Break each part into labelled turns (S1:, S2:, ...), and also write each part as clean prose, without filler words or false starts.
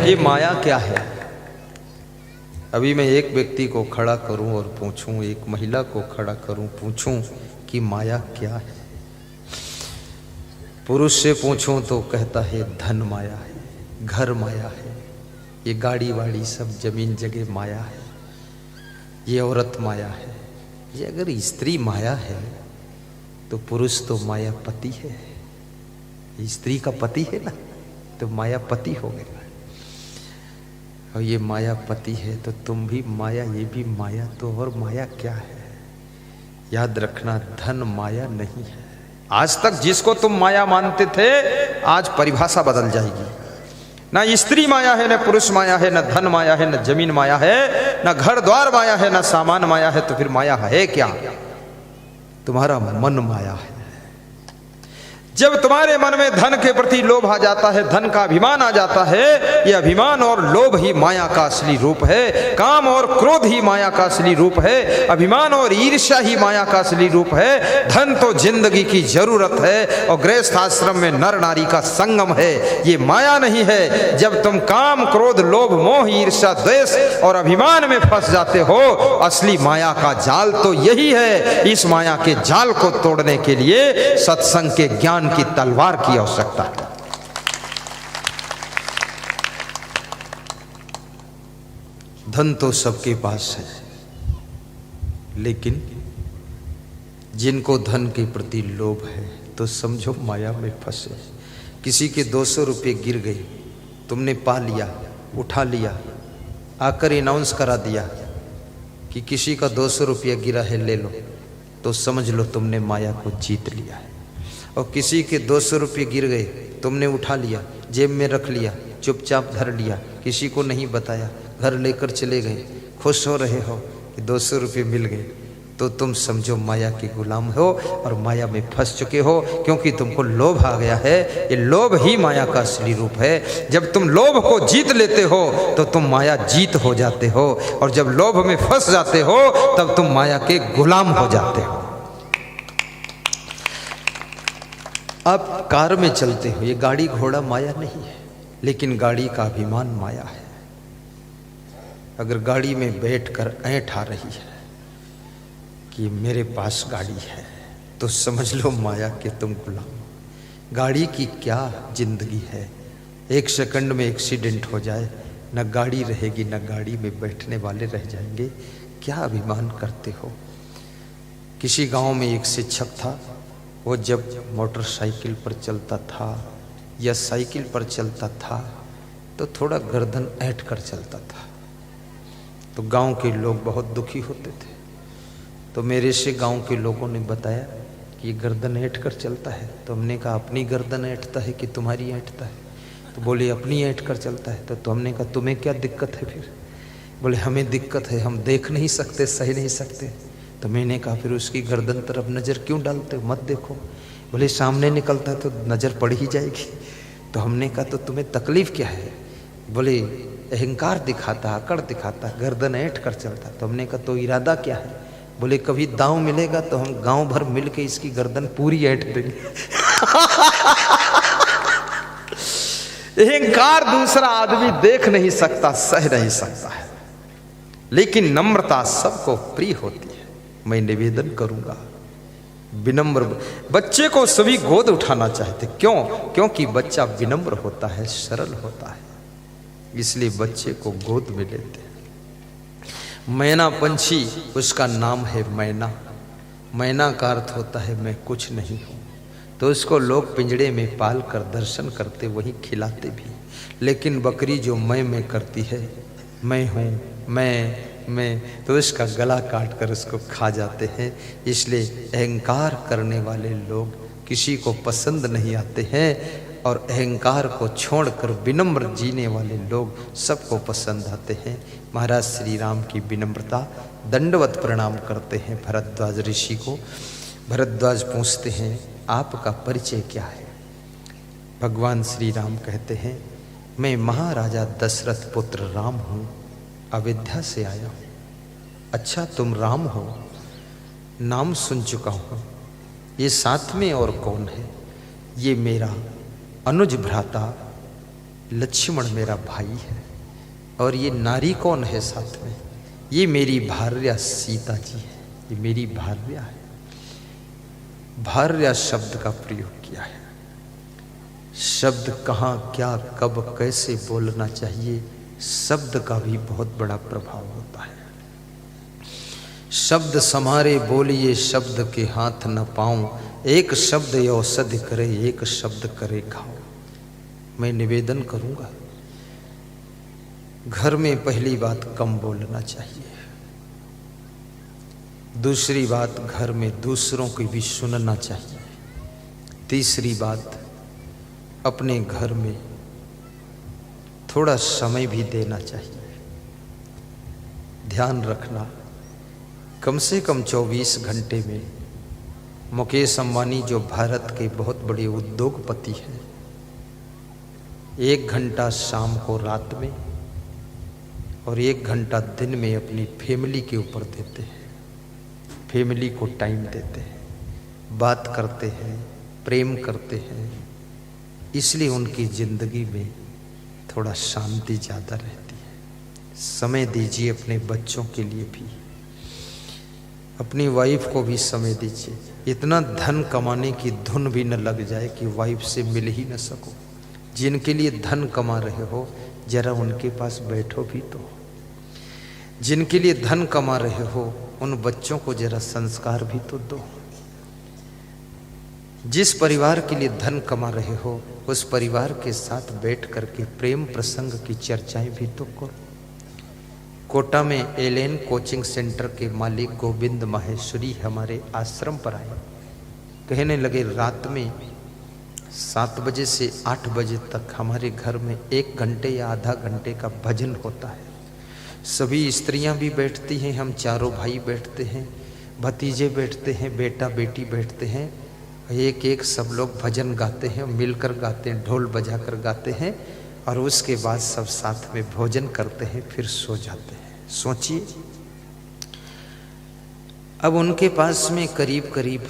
S1: ये माया क्या है। अभी मैं एक व्यक्ति को खड़ा करूं और पूछूं, एक महिला को खड़ा करूं, पूछूं कि माया क्या है। पुरुष से पूछूं तो कहता है धन माया है, घर माया है, ये गाड़ी वाड़ी सब जमीन जगह माया है, ये औरत माया है। ये अगर स्त्री माया है तो पुरुष तो मायापति है, स्त्री का पति है ना, तो मायापति हो गया। और ये मायापति है तो तुम भी माया, ये भी माया। तो और माया क्या है? याद रखना, धन माया नहीं है। आज तक जिसको तुम माया मानते थे, आज परिभाषा बदल जाएगी। ना स्त्री माया है, न पुरुष माया है, न धन माया है, न जमीन माया है, न घर द्वार माया है, न सामान माया है। तो फिर माया है क्या? तुम्हारा मन माया है। जब तुम्हारे मन में धन के प्रति लोभ आ जाता है, धन का अभिमान आ जाता है, ये अभिमान और लोभ ही माया का असली रूप है। काम और क्रोध ही माया का असली रूप है। अभिमान और ईर्ष्या ही माया का असली रूप है। धन तो जिंदगी की जरूरत है और गृहस्थ आश्रम में नर नारी का संगम है, ये माया नहीं है। जब तुम काम, क्रोध, लोभ, मोह, ईर्ष्या, द्वेष और अभिमान में फंस जाते हो, असली माया का जाल तो यही है। इस माया के जाल को तोड़ने के लिए सत्संग के ज्ञान की तलवार की आवश्यकता है। धन तो सबके पास है, लेकिन जिनको धन के प्रति लोभ है तो समझो माया में फंसे। किसी के 200 रुपये गिर गए, तुमने पा लिया, उठा लिया, आकर अनाउंस करा दिया कि किसी का 200 रुपया गिरा है, ले लो, तो समझ लो तुमने माया को जीत लिया है। और किसी के 200 रुपये गिर गए, तुमने उठा लिया, जेब में रख लिया, चुपचाप धर लिया, किसी को नहीं बताया, घर लेकर चले गए, खुश हो रहे हो कि 200 रुपये मिल गए, तो तुम समझो माया के गुलाम हो और माया में फंस चुके हो, क्योंकि तुमको लोभ आ गया है। ये लोभ ही माया का असली रूप है। जब तुम लोभ को जीत लेते हो तो तुम माया जीत हो जाते हो, और जब लोभ में फंस जाते हो तब तुम माया के गुलाम हो जाते हो। आप कार में चलते हो, ये गाड़ी घोड़ा माया नहीं है, लेकिन गाड़ी का अभिमान माया है। अगर गाड़ी में बैठकर ऐंठ आ रही है कि मेरे पास गाड़ी है, तो समझ लो माया के तुम गुलाम। गाड़ी की क्या जिंदगी है, एक सेकंड में एक्सीडेंट हो जाए, न गाड़ी रहेगी, न गाड़ी में बैठने वाले रह जाएंगे। क्या अभिमान करते हो। किसी गांव में एक शिक्षक था, वो जब मोटरसाइकिल पर चलता था या साइकिल पर चलता था तो थोड़ा गर्दन ऐंठ कर चलता था, तो गांव के लोग बहुत दुखी होते थे। तो मेरे से गांव के लोगों ने बताया कि ये गर्दन ऐंठ कर चलता है। तो हमने कहा अपनी गर्दन ऐंठता है कि तुम्हारी ऐंठता है? तो बोले अपनी ऐंठ कर चलता है। तो हमने कहा तुम्हें क्या दिक्कत है फिर? बोले हमें दिक्कत है, हम देख नहीं सकते, सह नहीं सकते। तो मैंने कहा फिर उसकी गर्दन तरफ नज़र क्यों डालते हो, मत देखो। बोले सामने निकलता है तो नज़र पड़ ही जाएगी। तो हमने कहा तो तुम्हें तकलीफ क्या है? बोले अहंकार दिखाता, अकड़ दिखाता, गर्दन ऐंठ कर चलता। तो हमने कहा तो इरादा क्या है? बोले कभी दांव मिलेगा तो हम गांव भर मिल के इसकी गर्दन पूरी ऐंठ देंगे। अहंकार दूसरा आदमी देख नहीं सकता, सह नहीं सकता है, लेकिन नम्रता सबको प्रिय होती है। मैं निवेदन करूंगा, विनम्र बच्चे को सभी गोद उठाना चाहते। क्यों? क्योंकि बच्चा विनम्र होता है, सरल होता है, इसलिए बच्चे को गोद में लेते हैं। मैना पंछी, उसका नाम है मैना। मैना का अर्थ होता है मैं कुछ नहीं हूँ। तो उसको लोग पिंजड़े में पाल कर दर्शन करते, वहीं खिलाते भी। लेकिन बकरी जो मैं करती है, मैं हूँ, मैं, तो इसका गला काट कर उसको खा जाते हैं। इसलिए अहंकार करने वाले लोग किसी को पसंद नहीं आते हैं, और अहंकार को छोड़कर विनम्र जीने वाले लोग सबको पसंद आते हैं। महाराज श्री राम की विनम्रता, दंडवत प्रणाम करते हैं भरद्वाज ऋषि को। भरद्वाज पूछते हैं आपका परिचय क्या है? भगवान श्री राम कहते हैं मैं महाराजा दशरथ पुत्र राम हूँ, अयोध्या से आया हूँ। अच्छा तुम राम हो, नाम सुन चुका हूँ। ये साथ में और कौन है? ये मेरा अनुज भ्राता लक्ष्मण मेरा भाई है। और ये नारी कौन है साथ में? ये मेरी भार्या सीता जी है, ये मेरी भार्या है। भार्या शब्द का प्रयोग किया है। शब्द कहाँ, क्या, कब, कैसे बोलना चाहिए, शब्द का भी बहुत बड़ा प्रभाव होता है। शब्द समारे बोलिए, शब्द के हाथ न पाऊं, एक शब्द औषधि करे, एक शब्द करे घाव। मैं निवेदन करूंगा, घर में पहली बात कम बोलना चाहिए। दूसरी बात, घर में दूसरों की भी सुनना चाहिए। तीसरी बात, अपने घर में थोड़ा समय भी देना चाहिए। ध्यान रखना, कम से कम 24 घंटे में मुकेश अंबानी जो भारत के बहुत बड़े उद्योगपति हैं, 1 घंटा शाम को रात में और 1 घंटा दिन में अपनी फैमिली के ऊपर देते हैं। फैमिली को टाइम देते हैं, बात करते हैं, प्रेम करते हैं। इसलिए उनकी जिंदगी में थोड़ा शांति ज़्यादा रहती है। समय दीजिए अपने बच्चों के लिए भी, अपनी वाइफ को भी समय दीजिए। इतना धन कमाने की धुन भी न लग जाए कि वाइफ से मिल ही न सको। जिनके लिए धन कमा रहे हो, जरा उनके पास बैठो भी तो। जिनके लिए धन कमा रहे हो, उन बच्चों को जरा संस्कार भी तो दो। जिस परिवार के लिए धन कमा रहे हो, उस परिवार के साथ बैठ करके प्रेम प्रसंग की चर्चाएं भी तो करो। कोटा में एलेन कोचिंग सेंटर के मालिक गोविंद माहेश्वरी हमारे आश्रम पर आए। कहने लगे, रात में 7 बजे से 8 बजे तक हमारे घर में 1 घंटे या आधा घंटे का भजन होता है। सभी स्त्रियां भी बैठती हैं, हम चारों भाई बैठते हैं, भतीजे बैठते हैं, बेटा बेटी बैठते हैं। एक एक सब लोग भजन गाते हैं, मिलकर गाते हैं, ढोल बजाकर गाते हैं। और उसके बाद सब साथ में भोजन करते हैं, फिर सो जाते हैं। सोचिए, अब उनके पास में करीब करीब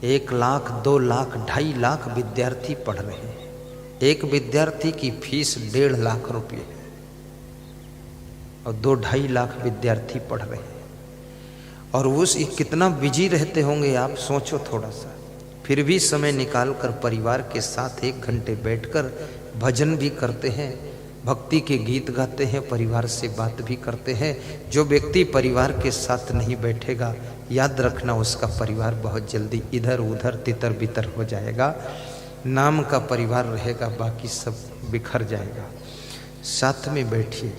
S1: 1 लाख, 2 लाख, 2.5 लाख विद्यार्थी पढ़ रहे हैं। एक विद्यार्थी की फीस 1.5 लाख रुपये है और 2-2.5 लाख विद्यार्थी पढ़ रहे हैं। और उस कितना बिजी रहते होंगे आप सोचो थोड़ा सा। फिर भी समय निकाल कर परिवार के साथ 1 घंटे बैठकर भजन भी करते हैं, भक्ति के गीत गाते हैं, परिवार से बात भी करते हैं। जो व्यक्ति परिवार के साथ नहीं बैठेगा, याद रखना उसका परिवार बहुत जल्दी इधर उधर तितर बितर हो जाएगा। नाम का परिवार रहेगा, बाकी सब बिखर जाएगा। साथ में बैठिए,